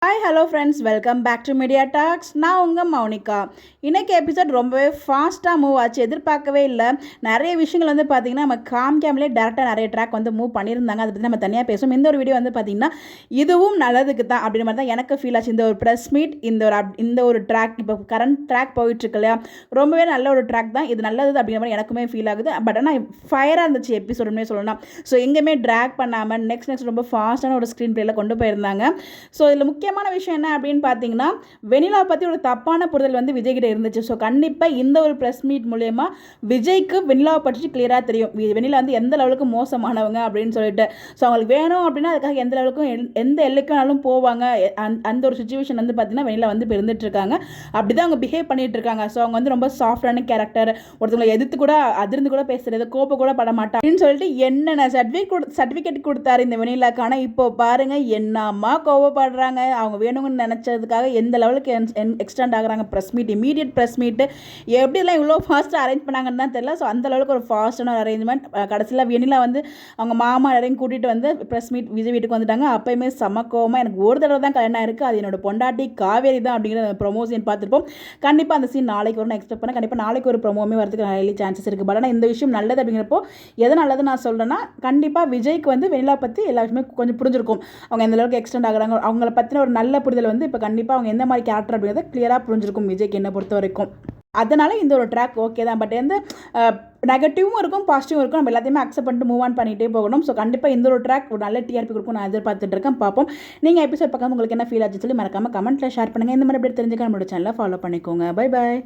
Hi hello friends, welcome back to Media Talks. நான் உங்கள் மௌனிகா. இன்றைக்கி எபிசோட் ரொம்பவே ஃபாஸ்ட்டாக மூவ் ஆச்சு, எதிர்பார்க்கவே இல்லை. நிறைய விஷயங்கள் வந்து பார்த்திங்கன்னா நம்ம காமிக்காமலே டேரெக்டாக நிறைய ட்ராக் வந்து மூவ் பண்ணியிருந்தாங்க. அதை பற்றி நம்ம தனியாக பேசுவோம். இந்த ஒரு வீடியோ வந்து பார்த்திங்கன்னா இதுவும் நல்லதுக்கு தான் அப்படின்ற மாதிரி தான் எனக்கு ஃபீல் ஆச்சு. இந்த ஒரு ப்ரெஸ் மீட், இந்த ஒரு ட்ராக், இப்போ கரண்ட் ட்ராக் போயிட்டுருக்கு இல்லையா, ரொம்பவே நல்ல ஒரு ட்ராக் தான். இது நல்லது அப்படிங்கிற மாதிரி எனக்குமே ஃபீல் ஆகுது. பட் ஆனால் ஃபயராக இருந்துச்சு எபிசோடுமே சொல்லலாம். ஸோ எங்கேயுமே ட்ராக் பண்ணாமல் நெக்ஸ்ட் ரொம்ப ஃபாஸ்ட்டான ஒரு ஸ்க்ரீன் பிளேயில் கொண்டு போயிருந்தாங்க. ஸோ இதில் முக்கியமான விஷயம் என்ன அப்படின்னு பார்த்தீங்கன்னா, வெனிலா பற்றி ஒரு தப்பான புரிதல் வந்து விஜய் கிட்ட இருந்துச்சு. ஸோ கண்டிப்பாக இந்த ஒரு ப்ரெஸ் மீட் மூலயமா விஜய்க்கு வெனிலாவை பற்றி கிளியராக தெரியும். வெனிலா வந்து எந்த லெவலுக்கு மோசமானவங்க அப்படின்னு சொல்லிட்டு. ஸோ அவங்களுக்கு வேணும் அப்படின்னா அதுக்காக எந்த லெவலுக்கும் எந்த எல்லைக்குனாலும் போவாங்க. அந்த ஒரு சுச்சுவேஷன் வந்து பார்த்தீங்கன்னா வெனிலா வந்து இப்போ இருந்துட்டு இருக்காங்க. அப்படி தான் அவங்க பிஹேவ் பண்ணிட்டு இருக்காங்க. ஸோ அவங்க வந்து ரொம்ப சாஃப்டான கேரக்டர், ஒருத்தவங்களை எதிர்த்து கூட அதிர்ந்து கூட பேசுறது, கோப்ப கூட பட மாட்டாங்க அப்படின்னு சொல்லிட்டு என்னென்ன சர்டிஃபிகேட் கொடுத்தாரு இந்த வெனிலாக்கு. ஆனால் இப்போ பாருங்க என்னம்மா கோவப்படுறாங்க. அவங்க வேணும்னு நினச்சதுக்காக எந்த லெவலுக்கு எக்ஸ்டெண்ட் ஆகுறாங்க. ப்ரெஸ் மீட், இமீடியட் ப்ரெஸ் மீட்டு எப்படிலாம் இவ்வளோ ஃபாஸ்ட்டாக அரேஞ்ச் பண்ணாங்கன்னு தான் தெரியல. ஸோ அந்த அளவுக்கு ஒரு ஃபாஸ்ட்டான ஒரு அரேஞ்ச்மெண்ட். கடைசியில் வெனிலா வந்து அவங்க மாமா எல்லாரையும் கூட்டிகிட்டு வந்து ப்ரெஸ் மீட் விஜய் வீட்டுக்கு வந்துட்டாங்க. அப்போயுமே சமக்கோவமாக எனக்கு ஒரு தடவை தான் கல்யாணம் இருக்குது, அது என்னோட பொண்டாட்டி காவேரி தான் அப்படிங்கிற ப்ரொமோஷன் பார்த்துருப்போம். கண்டிப்பாக அந்த சீன் நாளைக்கு வரும் எக்ஸ்பெக்ட் பண்ணேன். கண்டிப்பாக நாளைக்கு ஒரு ப்ரொமோமே வரதுக்கு நிறைய சான்சஸ் இருக்குது. பட் ஆனால் இந்த விஷயம் நல்லது அப்படிங்கிறப்போ எது நல்லது நான் சொல்கிறேன்னா, கண்டிப்பாக விஜய்க்கு வந்து வெனிலா பற்றி எல்லா விஷயமே கொஞ்சம் புரிஞ்சிருக்கும். அவங்க எந்த அளவுக்கு எக்ஸ்டெண்ட் ஆகுறாங்க, அவங்கள பற்றின ஒரு நல்ல புரிதல் வந்து இப்போ கண்டிப்பாக அவங்க எந்த மாதிரி கேரக்டர் அப்படிங்கிறத கிளியராக புரிஞ்சிருக்கும் விஜய்க்கு என்னை பொறுத்த வரைக்கும். அதனால இந்த ஒரு ட்ராக் ஓகே தான். பட் எந்த நெகட்டிவும் இருக்கும், பாசிட்டிவும் இருக்கும். நம்ம எல்லாத்தையுமே அக்செப்ட் பண்ணிட்டு மூவ் ஆன் பண்ணிகிட்டே போகணும். ஸோ கண்டிப்பாக இந்த ஒரு ட்ராக் ஒரு நல்ல டிஆர்பி கொடுக்கும் நான் எதிர்பார்த்துட்டு இருக்கேன். பார்ப்போம். நீங்கள் எபிசோட் பார்க்காம உங்களுக்கு என்ன ஃபீல் ஆச்சு சொல்லி மறக்காமல் கமெண்ட்டில் ஷேர் பண்ணுங்கள். இந்த மாதிரி எப்படி தெரிஞ்சுக்க நம்மளோட சேனலை ஃபாலோ பண்ணிக்கோங்க. Bye bye.